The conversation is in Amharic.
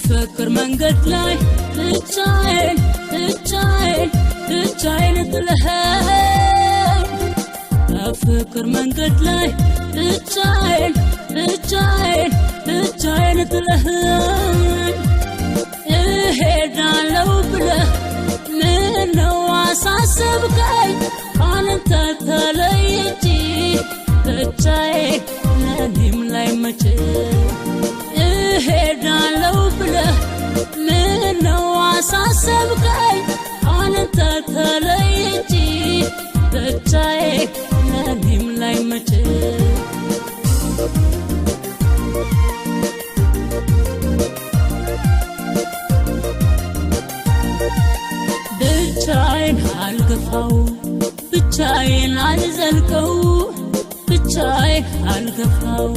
ፍቅር መንገድ ላይ ብቻዬን ጥለኸኝ ፍቅር መንገድ ላይ ብቻዬን ጥለኸኝ እሄዳለሁ ብለህ ምነው አሳሰብከኝ አንተ ተለይቼ ብቻዬን ለኔም ላይ መቼ እሄዳለሁ ብለህ ምነው አሳሰብከኝ አንተ ተለይቼ ብቻዬን ለኔም ላይ መቼ ብቻዬን አልገፋው ብቻዬን አልዘልቀው ብቻዬን አልገፋው